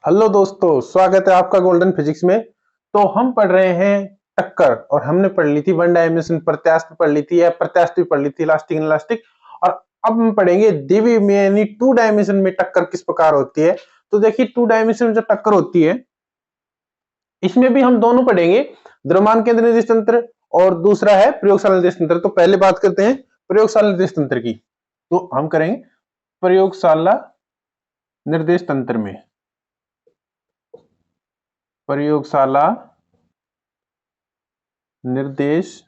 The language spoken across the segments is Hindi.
हेलो दोस्तों, स्वागत है आपका गोल्डन फिजिक्स में। तो हम पढ़ रहे हैं टक्कर, और हमने पढ़ ली थी वन डायमेंशन प्रत्यास्थ पढ़ ली थी, या प्रत्यास्थ भी पढ़ ली थी, इलास्टिक इलास्टिक। और अब हम पढ़ेंगे द्विविमीय यानी टू डायमेंशन में टक्कर किस प्रकार होती है। तो देखिए, टू डायमेंशन में जो टक्कर होती है इसमें भी हम दोनों पढ़ेंगे, द्रव्यमान केंद्र निर्देश तंत्र और दूसरा है प्रयोगशाला निर्देश तंत्र। तो पहले बात करते हैं प्रयोगशाला निर्देश तंत्र की। तो हम करेंगे प्रयोगशाला निर्देश तंत्र में, प्रयोगशाला निर्देश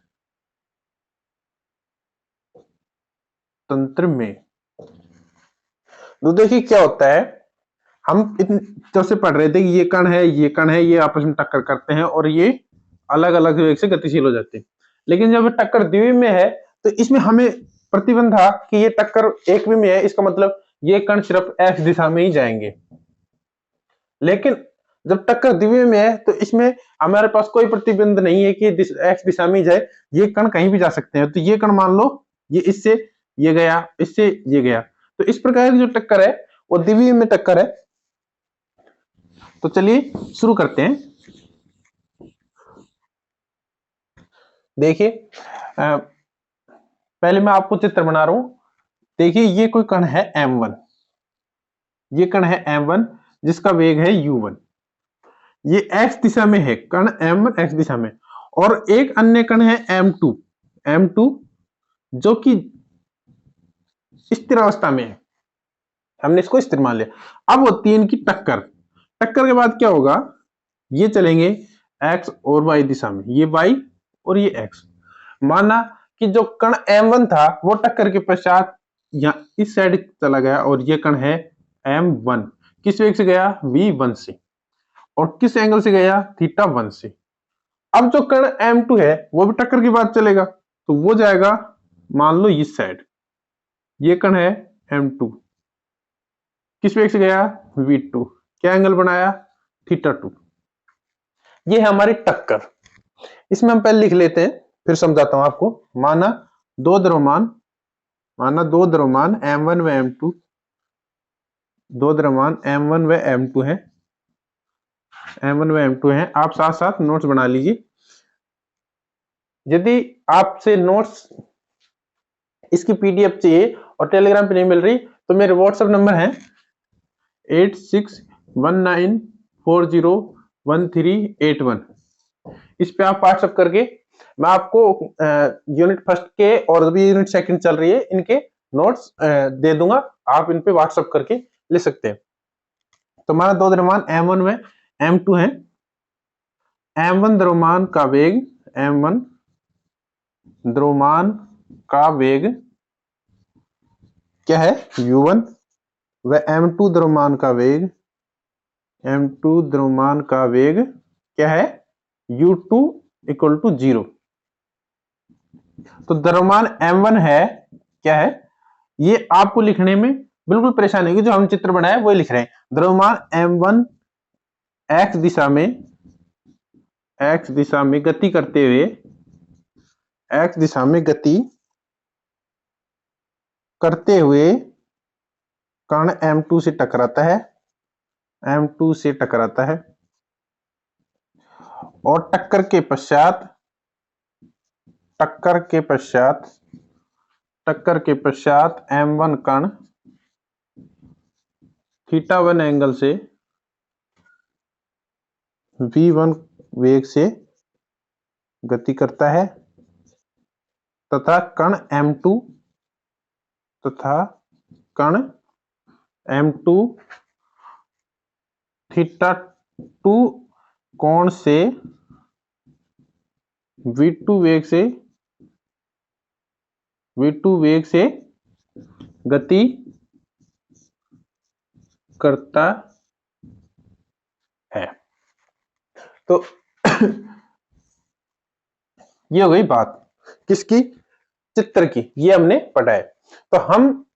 तंत्र में। तो देखिए क्या होता है, हम जब से पढ़ रहे थे कि ये कण है, ये कण है, ये आपस में टक्कर करते हैं और ये अलग अलग वेग से गतिशील हो जाते हैं। लेकिन जब टक्कर द्विविमीय में है तो इसमें हमें प्रतिबंध था कि ये टक्कर एक विमीय है, इसका मतलब ये कण सिर्फ एक्स दिशा में ही जाएंगे। लेकिन जब टक्कर द्विविमीय में है तो इसमें हमारे पास कोई प्रतिबंध नहीं है कि एक्स दिशा में ही जाए, ये कण कहीं भी जा सकते हैं। तो ये कण मान लो ये इससे ये गया, इससे ये गया, तो इस प्रकार की जो टक्कर है वो द्विविमीय में टक्कर है। तो चलिए शुरू करते हैं। देखिए, पहले मैं आपको चित्र बना रहा हूं। देखिए, ये कोई कण है m1, ये कण है m1 जिसका वेग है u1। ये x दिशा में है, कण m1 x दिशा में। और एक अन्य कण है m2, m2 जो कि स्थिर अवस्था में है, हमने इसको स्थिर मान लिया। अब होती है इनकी टक्कर। टक्कर के बाद क्या होगा, ये चलेंगे x और y दिशा में, ये y और ये x। माना कि जो कण m1 था वो टक्कर के पश्चात यहाँ इस साइड चला गया, और ये कण है m1 किस वेग से गया, v1 से, और किस एंगल से गया, θ1 से। अब जो कण m2 है वो भी टक्कर के बाद चलेगा, तो वो जाएगा मान लो इस साइड। ये कण है m2 किस वेग से गया, v2, क्या एंगल बनाया, θ2। ये है हमारी टक्कर। इसमें हम पहले लिख लेते हैं, फिर समझाता हूं आपको। माना दो द्रव्यमान m1 व m2, दो द्रव्यमान m1 व m2 है, m1 व m2 है। आप साथ साथ नोट्स बना लीजिए। यदि आपसे नोट्स इसकी पीडीएफ चाहिए और टेलीग्राम पे नहीं मिल रही तो मेरे व्हाट्सएप नंबर है 8619401381। इस पे आप व्हाट्सएप करके मैं आपको यूनिट फर्स्ट के और अभी यूनिट सेकंड चल रही है इनके नोट्स दे दूंगा, आप इन पे व्हाट्सएप करके ले सकते हैं। तो हमारा दो द्रव्यमान m1 में m2 है। m1 द्रव्यमान का वेग, m1 द्रव्यमान का वेग क्या है, u1, व m2 द्रव्यमान का वेग, m2 द्रव्यमान का वेग क्या है, u2 इक्वल टू 0। तो द्रव्यमान m1 है, क्या है, ये आपको लिखने में बिल्कुल परेशानी होगी, जो हम चित्र बनाया वही लिख रहे हैं। द्रव्यमान m1 x दिशा में गति करते हुए, x दिशा में गति करते हुए कण m2 से टकराता है, m2 से टकराता है, और टक्कर के पश्चात m1 कण θ1 एंगल से v1 वेग से गति करता है, तथा कण m2 θ2 कोण से v2 वेग से गति करता है। तो ये हो गई बात किसकी, चित्र की, ये हमने पढ़ा है। तो हम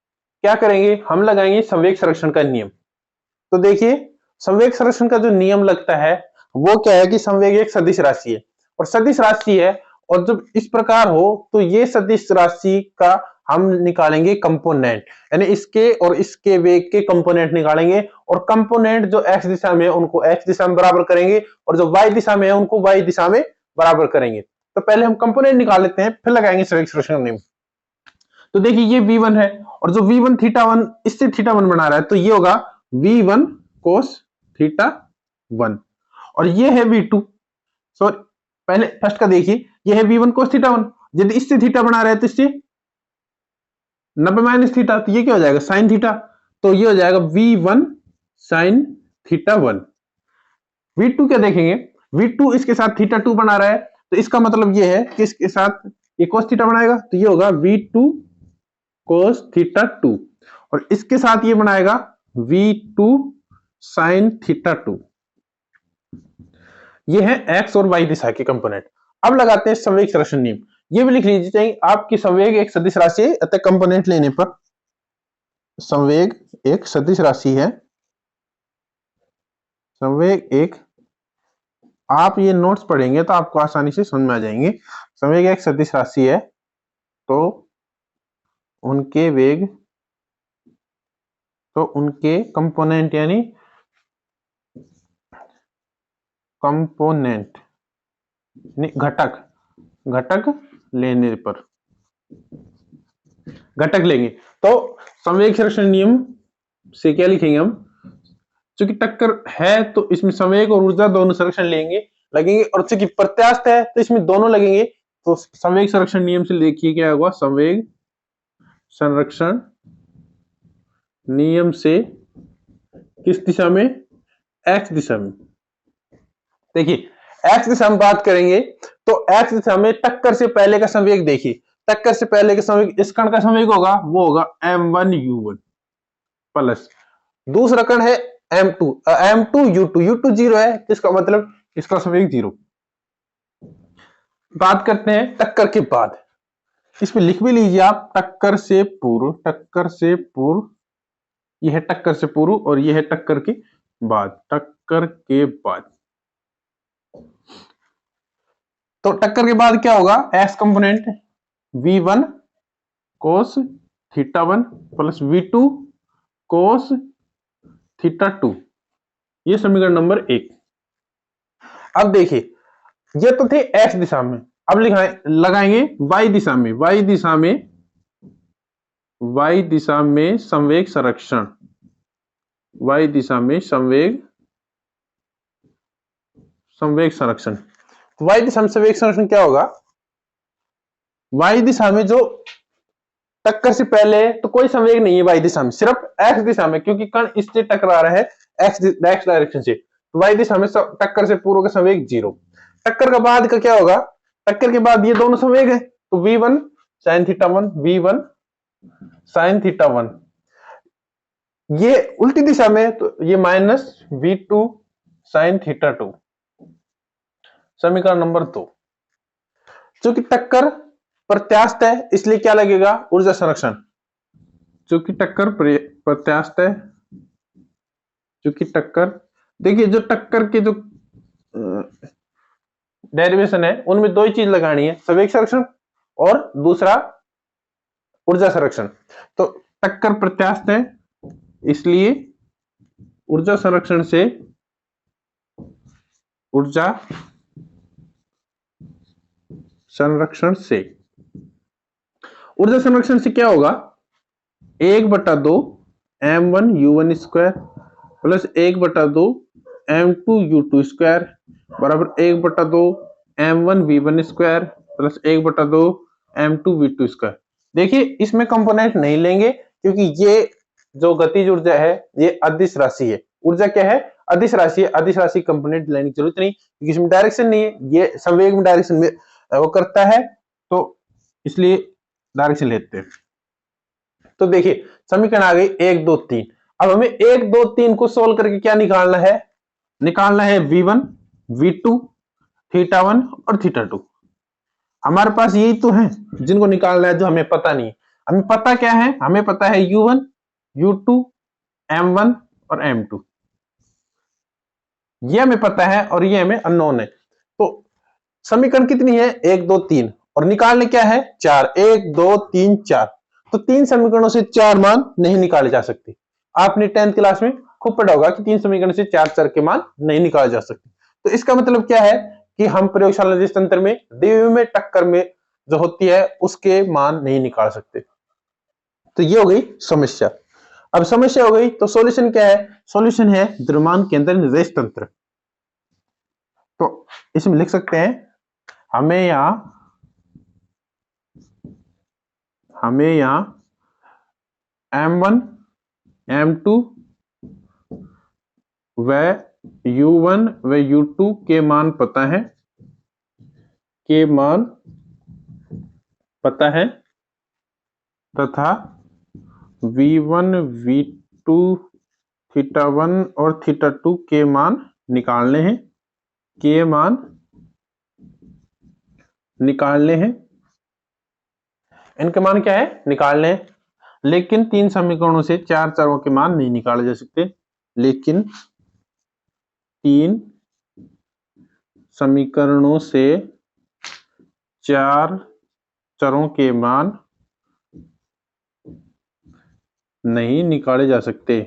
क्या करेंगे, हम लगाएंगे संवेग संरक्षण का नियम। तो देखिए, संवेग संरक्षण का जो नियम लगता है वो क्या है कि संवेग एक सदिश राशि है, और सदिश राशि है, और जब इस प्रकार हो तो ये सदिश राशि का हम निकालेंगे कंपोनेंट, यानी इसके और इसके वेग के कंपोनेंट निकालेंगे, और कंपोनेंट जो x दिशा में है उनको x दिशा में बराबर करेंगे, और जो y दिशा में है उनको y दिशा में बराबर करेंगे। तो पहले हम कंपोनेंट निकाल लेते हैं, फिर लगाएंगे संवेग संरक्षण नियम। तो देखिए ये v1 है, और जो v1 θ1 इससे θ1 बना रहा है, तो ये होगा v1 cos θ1, और ये है v2, सॉरी पहले फर्स्ट का देखिए, ये है v1 cos θ1, यदि इससे थीटा बना रहे हैं तो इससे 90 माइनस थीटा, तो ये क्या हो जाएगा साइन थीटा, तो ये हो जाएगा v1 sin θ1। v2 क्या देखेंगे, v2 इसके साथ θ2 बना रहा है, तो इसका मतलब ये है कि इसके साथ ये cos थीटा बनाएगा, तो ये होगा v2 cos θ2, और इसके साथ ये बनाएगा v2 sin θ2। ये है x और y दिशा के कंपोनेंट। अब लगाते हैं संवेग संरक्षण नियम। ये भी लिख लीजिए, चाहिए आपकी संवेग एक सदिश राशि है, अतः कंपोनेंट लेने पर संवेग एक सदिश राशि है, संवेग एक, आप ये नोट्स पढ़ेंगे तो आपको आसानी से समझ में आ जाएंगे। संवेग एक सदिश राशि है तो उनके वेग, तो उनके कंपोनेंट यानी कंपोनेंट घटक, घटक लेने पर, घटक लेंगे तो संवेग संरक्षण नियम से क्या लिखेंगे हम, चूंकि टक्कर है तो इसमें संवेग और ऊर्जा दोनों संरक्षण लगेंगे, और चूंकि प्रत्यास्थ है तो इसमें दोनों लगेंगे, तो संवेग संरक्षण नियम से देखिए क्या होगा, संवेग संरक्षण नियम से किस दिशा में, x दिशा में। देखिए x दिशा में बात करेंगे तो x दिशा में टक्कर से पहले का संवेग देखिए, टक्कर से पहले का संवेग, इस कण का संवेग होगा वो होगा m1u1 प्लस दूसरा कण है m2u2, u2 0 है, इसका मतलब इसका संवेग 0। बात करते हैं टक्कर के बाद, इसमें लिख भी लीजिए आप, टक्कर से पूर्व, टक्कर से पूर्व, यह है टक्कर से पूर्व और यह है टक्कर के बाद, टक्कर के बाद। तो टक्कर के बाद क्या होगा, x component v1 cos θ1 plus v2 cos θ2, ये समीकरण नंबर 1। अब देखिए ये तो थे x दिशा में, अब लगाएंगे y दिशा में, y दिशा में, y दिशा में संवेग संरक्षण, y दिशा में संवेग संरक्षण। y दिशा में संवेग संरक्षण क्या होगा, y दिशा में जो टक्कर से पहले तो कोई संवेग नहीं है y दिशा में, सिर्फ x दिशा में, क्योंकि कण इससे टकरा रहा है x डायरेक्शन से, तो y दिशा में टक्कर से पूर्व का संवेग 0। टक्कर के बाद का क्या होगा, टक्कर के बाद ये दोनों संवेग है, तो v1 sin θ1, v1 sin θ1, ये उल्टी दिशा में तो ये माइनस v2 sin θ2, समीकरण नंबर 2। चूंकि टक्कर प्रत्यास्थ है इसलिए क्या लगेगा, ऊर्जा संरक्षण, चूंकि टक्कर प्रत्यास्थ है, चूंकि टक्कर, देखिए जो टक्कर के जो डेरिवेशन है उनमें दो ही चीज लगानी है, संवेग संरक्षण और दूसरा ऊर्जा संरक्षण। तो टक्कर प्रत्यास्थ है इसलिए ऊर्जा संरक्षण से, ऊर्जा संरक्षण से, ऊर्जा संरक्षण से क्या होगा, 1/2 m1u1 square plus 1/2 m2u2 square बराबर 1/2 m1v1 square plus 1/2 m2v2 square. देखिए इसमें कंपोनेंट नहीं लेंगे क्योंकि ये जो गतिज ऊर्जा है ये अदिश राशि है, ऊर्जा क्या है, अदिश राशि है, अदिश राशि कंपोनेंट लेने की जरूरत नहीं क्योंकि इसमें डायरेक्शन नहीं है, ये संवेग में डायरेक्शन में वो करता है, तो इसलिए डायरेक्शन लेते हैं। तो देखिए समीकरण आ गई 1 2 3। अब हमें 1 2 3 को सोल्व करके क्या निकालना है, निकालना है v1 v2 θ1 और θ2। हमारे पास यही तो है जिनको निकालना है, जो हमें पता नहीं है। हमें पता क्या है, हमें पता है u1 u2 m1 और m2, ये हमें पता है और ये हमें अननोन है। तो समीकरण कितनी है, 1 2 3, और निकालने क्या है 4, 1 2 3 4। तो 3 समीकरणों से 4 मान नहीं निकाले जा सकते। आपने 10th क्लास में खूब पढ़ा होगा कि 3 समीकरण से 4 चर के मान नहीं निकाले जा सकते। तो इसका मतलब क्या है कि हम प्रयोगशाला निर्देश तंत्र में द्विविमीय में टक्कर में जो होती है उसके मान नहीं निकाल सकते। तो ये हो गई समस्या। अब समस्या हो गई तो सॉल्यूशन क्या है? सॉल्यूशन है द्रव्यमान केंद्र निर्देश तंत्र। तो इसमें लिख सकते हैं हमें यहां M1 M2 व U1 व U2 के मान पता है तथा V1 V2 थीटा 1 और थीटा 2 के मान निकालने हैं इनके मान क्या है? निकालने हैं। लेकिन 3 समीकरणों से 4 चरों के मान नहीं निकाले जा सकते। लेकिन 3 समीकरणों से 4 चरों के मान नहीं निकाले जा सकते।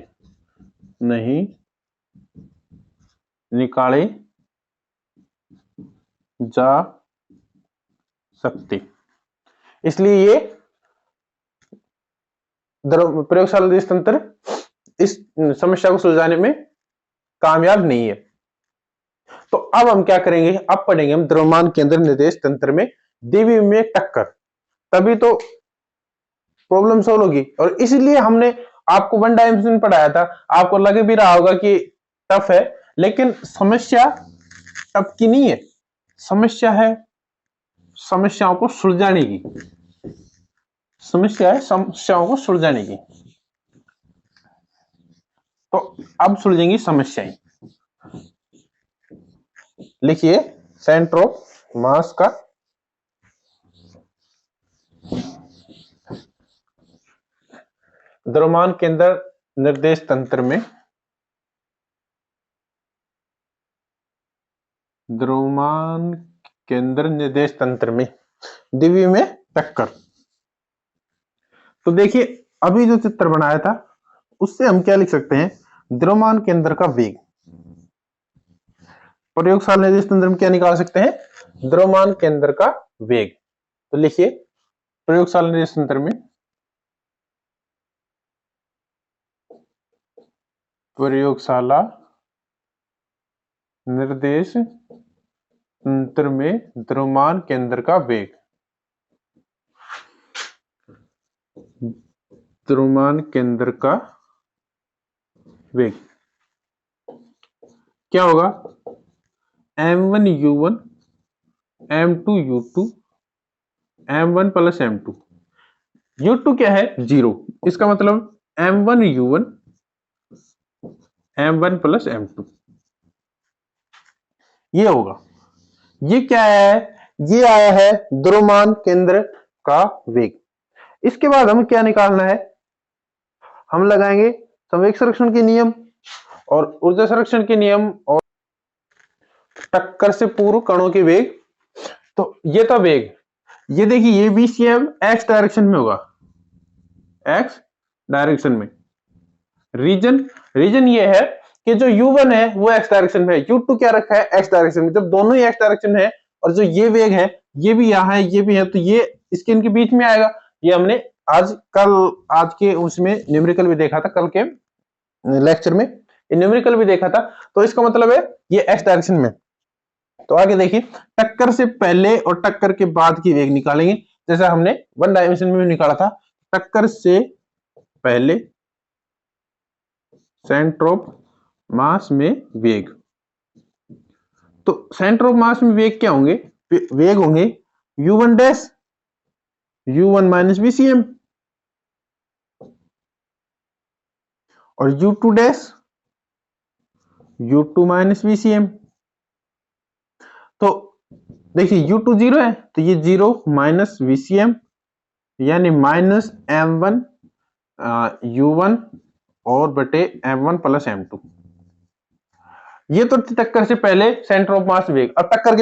इसलिए ये प्रयोगशाला निर्देश तंत्र इस समस्या को सुलझाने में कामयाब नहीं है। तो अब हम क्या करेंगे? अब पढ़ेंगे हम द्रव्यमान केंद्र निर्देश तंत्र में द्विविमीय टक्कर, तभी तो प्रॉब्लम सॉल्व होगी। और इसलिए हमने आपको 1 डायमेंशन पढ़ाया था। आपको लग भी रहा होगा कि टफ है, लेकिन समस्या टफ की नहीं है। समस्या है समस्याओं को सुलझाने की। तो अब सुलझेंगी समस्याएं। लिखिए सेंटर ऑफ मास का द्रव्यमान केंद्र निर्देश तंत्र में द्विविमीय टक्कर। तो देखिए अभी जो चित्र बनाया था उससे हम क्या लिख सकते हैं? द्रव्यमान केंद्र का वेग। प्रयोगशाला निर्देश तंत्र में क्या निकाल सकते हैं? द्रव्यमान केंद्र का वेग। तो लिखिए प्रयोगशाला निर्देश तंत्र में द्रव्यमान केंद्र का वेग। क्या होगा? M1 U1 M2 U2 M1 plus M2। U2 क्या है? 0। इसका मतलब M1 U1 M1 plus M2 ये होगा। ये क्या है? ये आया है द्रव्यमान केंद्र का वेग। इसके बाद हमें क्या निकालना है? हम लगाएंगे संवेग संरक्षण के नियम और ऊर्जा संरक्षण के नियम और टक्कर से पूर्व कणों के वेग। तो ये था वेग। ये देखिए ये VCM x डायरेक्शन में होगा, x डायरेक्शन में। रीजन ये है कि जो U1 है वो x डायरेक्शन में है, U2 क्या रखा है? x डायरेक्शन में। जब दोनों ही x डायरेक्शन है और जो ये वेग है ये भी यहाँ है ये भी है, तो ये इसके इनके बीच में आएगा। ये हमने आज के उसमें न्यूमेरिकल भी देखा था, कल के लेक्चर में न्यूमेरिकल भी देखा था। तो इसका मतलब है ये x डायरेक्शन में। तो आगे देखिए टक्कर से पहले और टक्कर के बाद की वेग निकालेंगे, जैसा हमने 1 डायमेंशन में भी निकाला था। टक्कर से पहले सेंटर ऑफ मास में वेग। तो सेंटर ऑफ मास में वेग क्या होंगे? वेग होंगे U1 dash U1 minus VCM और U2 dash U2 minus VCM। तो देखिए U2 0 है तो ये 0 माइनस VCM यानी माइनस M1 U1 और बटे M1 प्लस M2। ये तो टक्कर से पहले सेंटर ऑफ मास वेग। अब टक्कर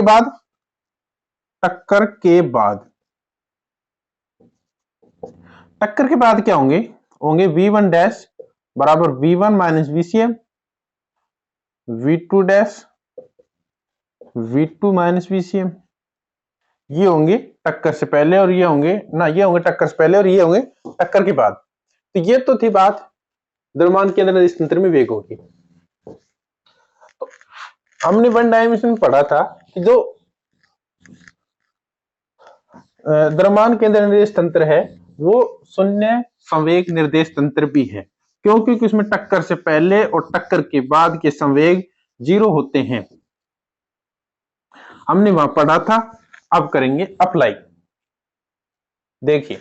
टक्कर के बाद क्या होंगे, होंगे v1 डैश बराबर v1 minus VCM, v2 dash v2 minus VCM। ये होंगे टक्कर से पहले और ये होंगे ना, ये होंगे टक्कर से पहले और ये होंगे टक्कर के बाद। तो ये तो थी बात द्रव्यमान केंद्र निर्देश तंत्र में वेग होगी। तो हमने वन डायमेंशन में पढ़ा था कि जो द्रव्यमान केंद्र निर्देश तंत्र है वो शून्य संवेग निर्देश तंत्र भी है, क्योंकि उसमें टक्कर से पहले और टक्कर के बाद के संवेग 0 होते हैं। हमने वहां पढ़ा था, अब करेंगे अप्लाई। देखिए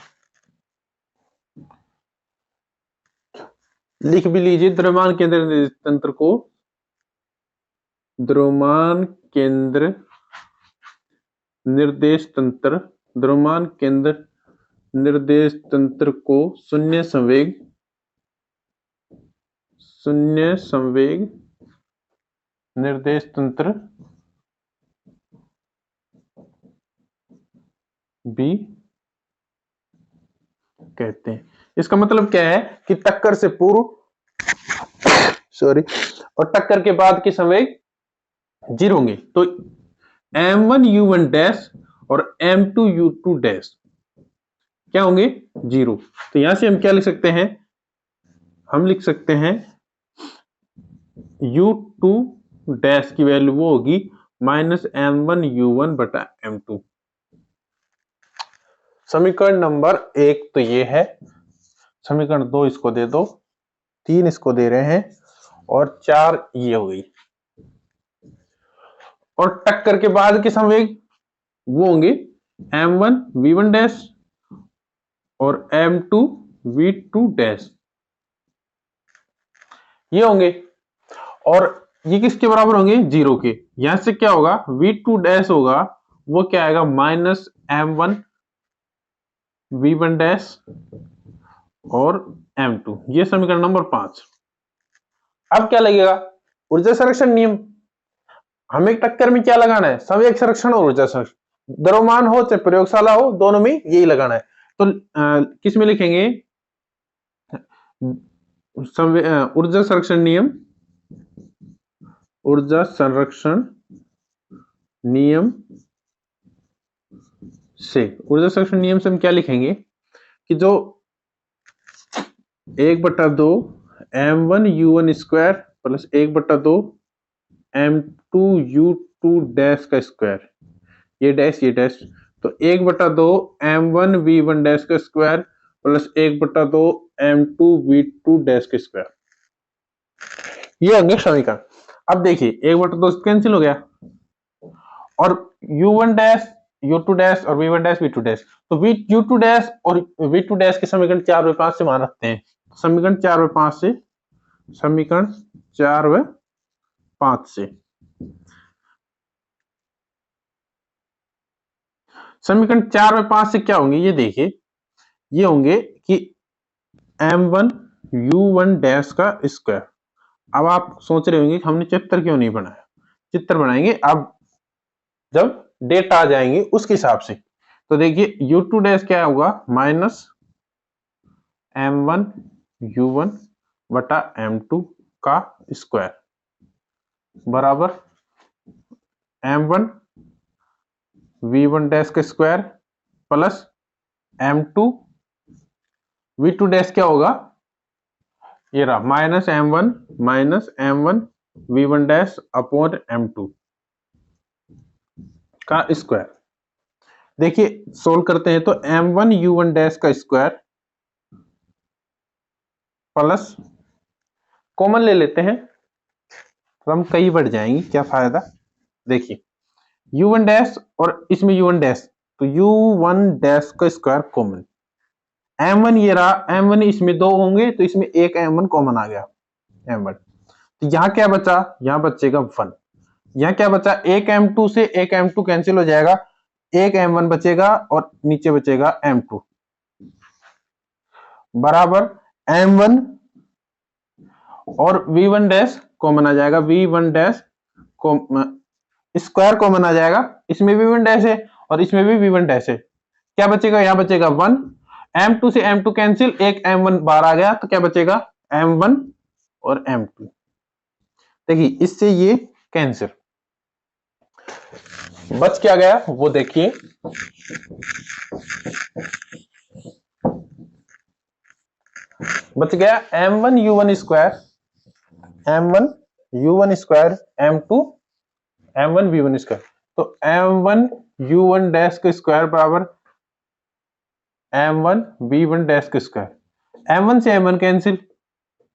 लिख भी लीजिए द्रव्यमान केंद्र निर्देश तंत्र को, द्रव्यमान केंद्र निर्देश तंत्र, द्रव्यमान केंद्र निर्देश तंत्र को शून्य संवेग निर्देश तंत्र भी कहते हैं। इसका मतलब क्या है कि टक्कर से पूर्व और टक्कर के बाद के संवेग 0 होंगे। तो m1 u1 डैश और m2 u2 डैश क्या होंगे 0। तो यहां से हम क्या लिख सकते हैं, हम लिख सकते हैं u2 डैश की वैल्यू वो होगी माइनस m1 u1 बटा m2। समीकरण नंबर 1 तो ये है, समीकरण 2 इसको दे दो, 3 इसको दे रहे हैं और 4 ये हो गई। और टक्कर के बाद के संवेग वो होंगे m1 v1 डैश और m2 v2 डैश, ये होंगे। और ये किसके बराबर होंगे 0 के। यहां से क्या होगा v2 डैश होगा वो क्या आएगा माइनस m1 v1 डैश और m2। ये समीकरण नंबर 5। अब क्या लगेगा ऊर्जा संरक्षण नियम। हमें टक्कर में क्या लगाना है, संवेग संरक्षण और ऊर्जा संरक्षण। द्रव्यमान हो चाहे प्रयोगशाला हो, दोनों में यही लगाना है। तो किस में लिखेंगे ऊर्जा संरक्षण नियम, ऊर्जा संरक्षण नियम से, ऊर्जा संरक्षण नियम से हम क्या लिखेंगे कि जो 1/2 m1 u1 square plus 1/2 m2 u2 dash का स्क्वायर, ये डैश तो 1/2 m1 v1 डैश का square plus 1/2 m2 v2 dash का स्क्वायर, ये होंगे समीकरण। अब देखिए 1/2 कैंसिल हो गया और u1 डैश u2 डैश और v1 डैश v2 डैश, तो u2 डैश और v2 डैश के समीकरण 4 व 5 से मान रखते हैं। समीकरण 4 व 5 से, समीकरण 4 व 5 से, समीकरण 4 व 5 से क्या होंगे ये देखिए, ये होंगे कि m1 u1 डैश का स्क्वायर। अब आप सोच रहे होंगे कि हमने चित्र क्यों नहीं बनाया, चित्र बनाएंगे अब जब डेटा आ जाएंगे उसके हिसाब से। तो देखिए u2 डैश क्या होगा माइनस m1 u1 बटा m2 का स्क्वायर बराबर m1 v1 डैश का square plus m2 v2 dash क्या होगा, ये रहा minus m1 v1 dash upon m2 का स्क्वायर। देखिए सोल्व करते हैं तो m1 u1 डैश का स्क्वायर प्लस कॉमन ले लेते हैं तो हम कई बढ़ जाएंगे, क्या फायदा। देखिए u1 डैश और इसमें u1 डैश, तो u1 डैश का स्क्वायर कॉमन, m1 ये रहा, m1 इसमें 2 होंगे तो इसमें एक m1 कॉमन आ गया m1। तो यहां क्या बचा, यहां बचेगा 1। यहां क्या बचा, एक m2 से एक m2 कैंसिल हो जाएगा, एक m1 बचेगा और नीचे बचेगा m2 बराबर m1 और v1 डैश कॉमन आ जाएगा, v1 डैश स्क्वायर कॉमन आ जाएगा, इसमें v1 डैश है और इसमें भी v1 डैश है। क्या बचेगा, यहां बचेगा 1, m2 से m2 कैंसिल, एक m1 बाहर आ गया तो क्या बचेगा m1 और m2। देखिए इससे ये कैंसिल, बच क्या गया वो देखिए, बच गया m1 u1 square, m1 u1 square, m2 m1 v1 square. तो m1 u1 डैश का स्क्वायर बराबर m1 v1 डैश का स्क्वायर, m1 से m1 कैंसिल,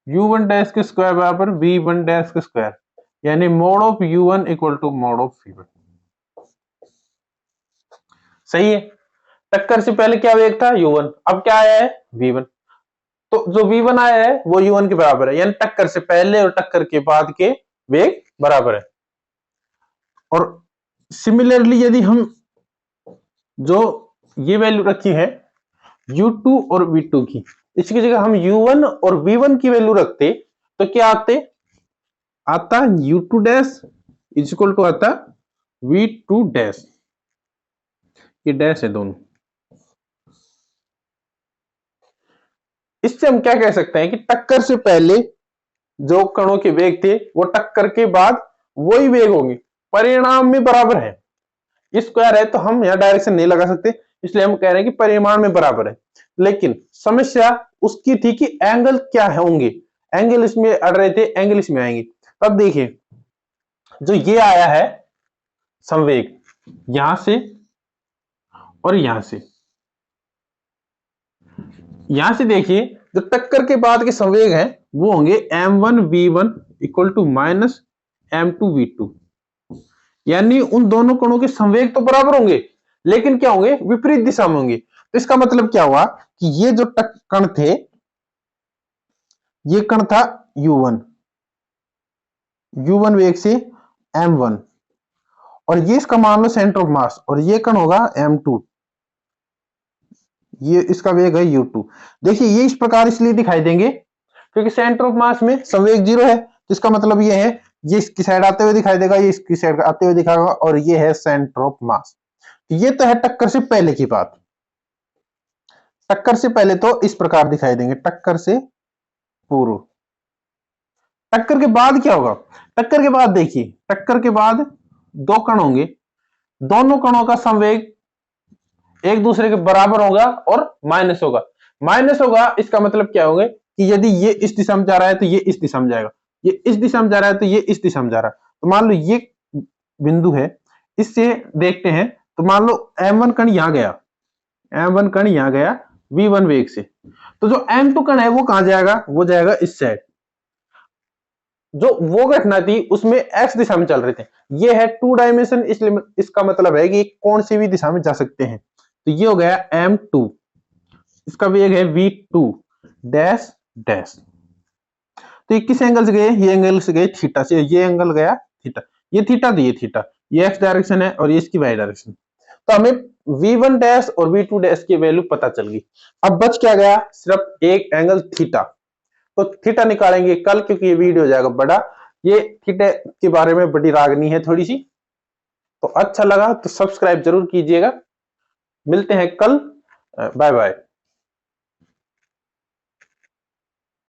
u1 डैश का स्क्वायर बराबर v1 डैश का स्क्वायर, यानी mod of u1 equal to mod of v1। सही है। टक्कर से पहले क्या वेग था u1, अब क्या आया है v1, तो जो v1 आया है वो u1 के बराबर है, यानी टक्कर से पहले और टक्कर के बाद के वेग बराबर है। और सिमिलरली यदि हम जो ये वैल्यू रखी है u2 और v2 की, इसकी जगह हम u1 और v1 की वैल्यू रखते तो क्या आता u2 dash is equal to आता v2 डैश, ये डैश है दोनों। इससे हम क्या कह सकते हैं कि टक्कर से पहले जो कणों के वेग थे वो टक्कर के बाद वही वेग होंगे, परिणाम में बराबर है। स्क्वायर है तो हम यहां डायरेक्शन नहीं लगा सकते, इसलिए हम कह रहे हैं कि परिमाण में बराबर है। लेकिन समस्या उसकी थी कि एंगल क्या होंगे, एंगल इसमें अड़ रहे थे, एंगल इसमें आएंगे। तब देखिए जो ये आया है संवेग यहां से और यहां से देखिए जो टक्कर के बाद के संवेग हैं वो होंगे m1 v1 equal to minus m2 v2, यानी उन दोनों कणों के संवेग तो बराबर होंगे लेकिन क्या होंगे विपरीत दिशा में होंगे। तो इसका मतलब क्या हुआ कि ये जो कण थे, ये कण था u1 वेग से m1, और ये इसका मान लो सेंटर ऑफ मास, और ये कण होगा m2, ये इसका वेग है u2। देखिए ये इस प्रकार इसलिए दिखाई देंगे क्योंकि सेंटर ऑफ मास में संवेग 0 है, तो इसका मतलब ये है ये इसकी साइड आते हुए दिखाई देगा, ये इसकी साइड आते हुए दिखाएगा, और ये है सेंटर ऑफ मास। ये तो है टक्कर से पहले की बात। टक्कर से पहले तो इस प्रकार दिखाई देंगे, टक्कर से पूर्व। टक्कर के बाद क्या होगा, टक्कर के बाद देखिए, टक्कर के बाद दो कण होंगे, दोनों कणों का संवेग एक दूसरे के बराबर होगा और माइनस होगा। माइनस होगा इसका मतलब क्या होगा कि यदि ये इस दिशा में जा रहा है तो ये इस दिशा में जाएगा, ये इस दिशा में जा रहा है तो ये इस दिशा में जा रहा है। तो मान लो ये बिंदु है, इससे देखते हैं, तो मान लो m1 कण यहां गया, m1 कण यहां गया v1 वेग से, तो जो m2 कण है वो कहां जाएगा, वो जाएगा इस साइड। जो वो घटना थी उसमें x दिशा में चल रहे थे, ये है 2 डायमेंशन, इसलिए इसका मतलब है कि कौन सी भी दिशा में जा सकते हैं। तो ये हो गया m2, इसका वेग है v2 डैश डैश। तो ये किस एंगल से गए, ये एंगल से गए थीटा से, ये एंगल गया थीटा, ये थीटा दी थीटा, ये x डायरेक्शन है और ये इसकी y डायरेक्शन। तो हमें v1 डैश और v2 डैश की वैल्यू पता चल गई। अब बच क्या गया, सिर्फ एक एंगल थीटा। तो थीटा निकालेंगे कल, क्योंकि ये वीडियो हो जाएगा बड़ा, ये थीटा के बारे में बड़ी रागनी है थोड़ी सी। तो अच्छा लगा तो सब्सक्राइब जरूर कीजिएगा। मिलते हैं कल, बाय बाय।